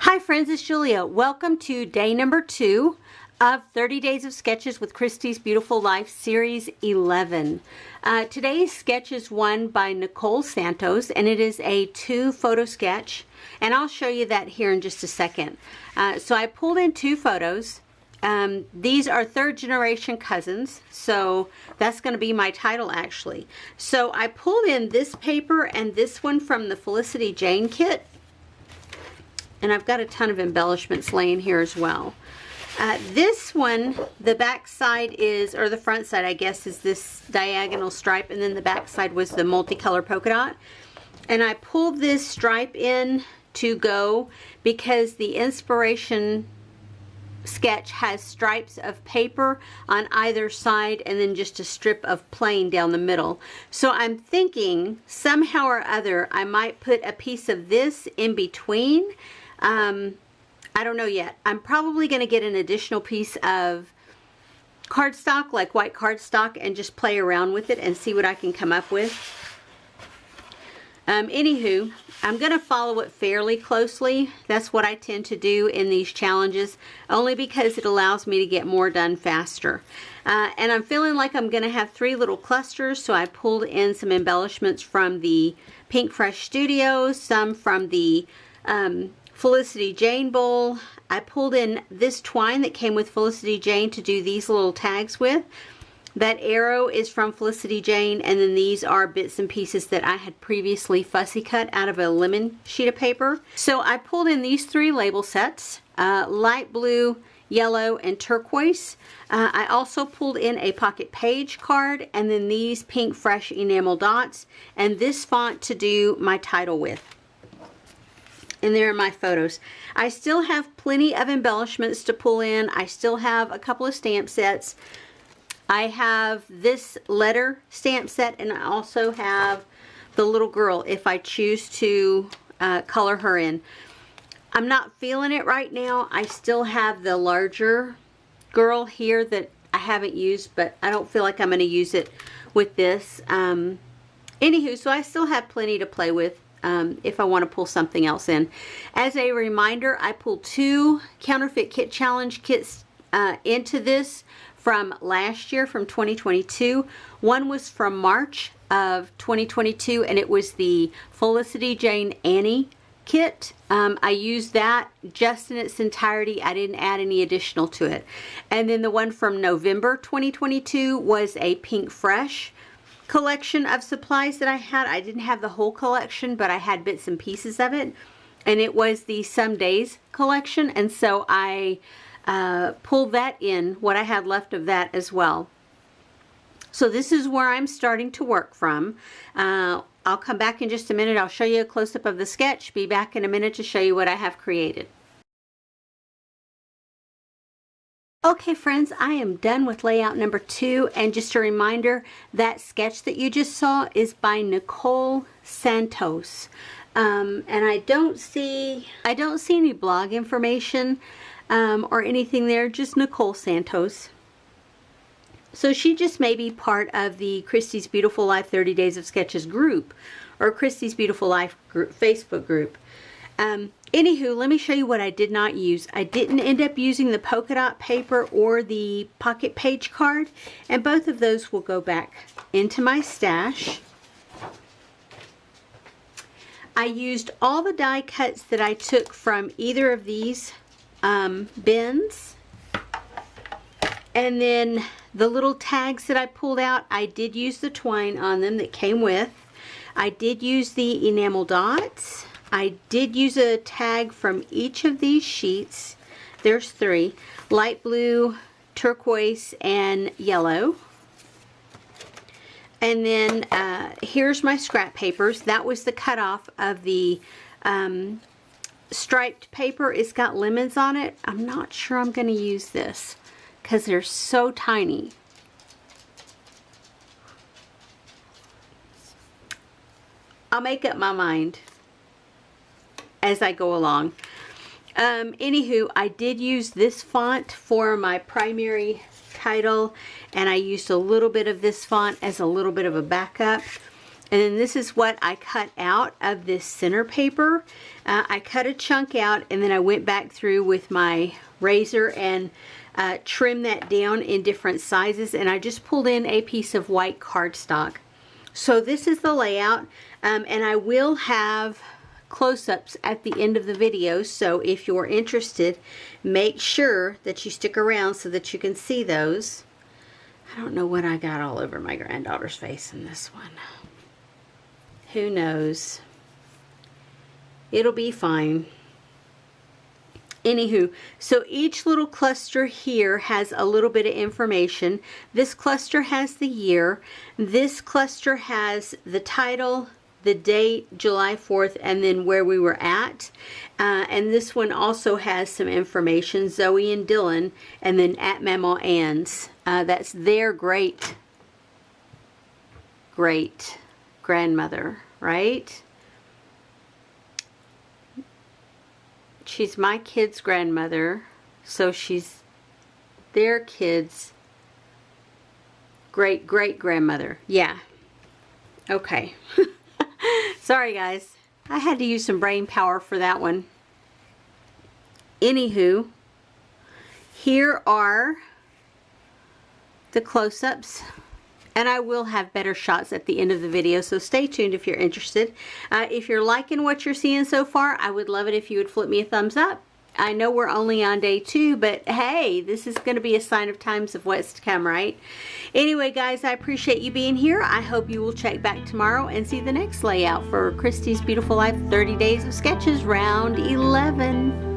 Hi friends, it's Julia. Welcome to day number 2 of 30 Days of Sketches with Christy's Beautiful Life Series 11. Today's sketch is one by Nicole Santos, and it is a 2 photo sketch, and I'll show you that here in just a second. So I pulled in 2 photos. These are 3rd generation cousins, so that's going to be my title actually. So I pulled in this paper and this one from the Felicity Jane kit. And I've got a ton of embellishments laying here as well. This one, the back side is, or the front side I guess, is this diagonal stripe, and then the back side was the multicolor polka dot. And I pulled this stripe in to go because the inspiration sketch has stripes of paper on either side and then just a strip of plain down the middle. So I'm thinking somehow or other I might put a piece of this in between. I don't know yet. I'm probably going to get an additional piece of cardstock, like white cardstock, and just play around with it and see what I can come up with. Anywho, I'm going to follow it fairly closely. That's what I tend to do in these challenges, only because it allows me to get more done faster. And I'm feeling like I'm going to have 3 little clusters, so I pulled in some embellishments from the Pink Fresh Studios, some from the Felicity Jane bowl. I pulled in this twine that came with Felicity Jane to do these little tags with. That arrow is from Felicity Jane, and then these are bits and pieces that I had previously fussy cut out of a lemon sheet of paper. So I pulled in these 3 label sets, light blue, yellow, and turquoise. I also pulled in a pocket page card, and then these Pink Fresh enamel dots, and this font to do my title with. And there are my photos. I still have plenty of embellishments to pull in. I still have a couple of stamp sets. I have this letter stamp set, and I also have the little girl if I choose to color her in. I'm not feeling it right now. I still have the larger girl here that I haven't used, but I don't feel like I'm going to use it with this. Anywho, so I still have plenty to play with. If I want to pull something else in. As a reminder, I pulled 2 Counterfeit Kit Challenge Kits into this from last year, from 2022. One was from March of 2022, and it was the Felicity Jane Annie kit. I used that just in its entirety. I didn't add any additional to it. And then the one from November 2022 was a Pink Fresh collection of supplies that I had. I didn't have the whole collection, but I had bits and pieces of it, and it was the Some Days collection, and so I pulled that in, what I had left of that as well. So this is where I'm starting to work from. I'll come back in just a minute. I'll show you a close-up of the sketch. Be back in a minute to show you what I have created. Okay friends, I am done with layout number 2, and just a reminder, that sketch that you just saw is by Nicole Santos. And I don't see any blog information or anything there, just Nicole Santos. So she just may be part of the Christy's Beautiful Life 30 Days of Sketches group, or Christy's Beautiful Life group, Facebook group. Anywho, let me show you what I did not use. I didn't end up using the polka dot paper or the pocket page card, and both of those will go back into my stash. I used all the die cuts that I took from either of these bins, and then the little tags that I pulled out, I did use the twine on them that came with. I did use the enamel dots. I did use a tag from each of these sheets. There's 3. Light blue, turquoise, and yellow. And then here's my scrap papers. That was the cutoff of the striped paper. It's got lemons on it. I'm not sure I'm going to use this because they're so tiny. I'll make up my mind as I go along. Anywho, I did use this font for my primary title, and I used a little bit of this font as a little bit of a backup. And then this is what I cut out of this center paper. I cut a chunk out, and then I went back through with my razor and trimmed that down in different sizes, and I just pulled in a piece of white cardstock. So this is the layout, and I will have close-ups at the end of the video, so if you're interested, make sure that you stick around so that you can see those. I don't know what I got all over my granddaughter's face in this one. Who knows? It'll be fine. Anywho, so each little cluster here has a little bit of information. This cluster has the year. This cluster has the title, the date, July 4th, and then where we were at. And this one also has some information, Zoe and Dylan, and then at Mama Ann's. That's their great grandmother, right? She's my kid's grandmother, so she's their kid's great grandmother. Yeah. Okay. Sorry guys, I had to use some brain power for that one. Anywho, here are the close-ups, and I will have better shots at the end of the video, so stay tuned if you're interested. If you're liking what you're seeing so far, I would love it if you would flip me a thumbs up. I know we're only on day 2, but hey, this is going to be a sign of times of what's to come, right? Anyway, guys, I appreciate you being here. I hope you will check back tomorrow and see the next layout for Christy's Beautiful Life 30 Days of Sketches, round 11.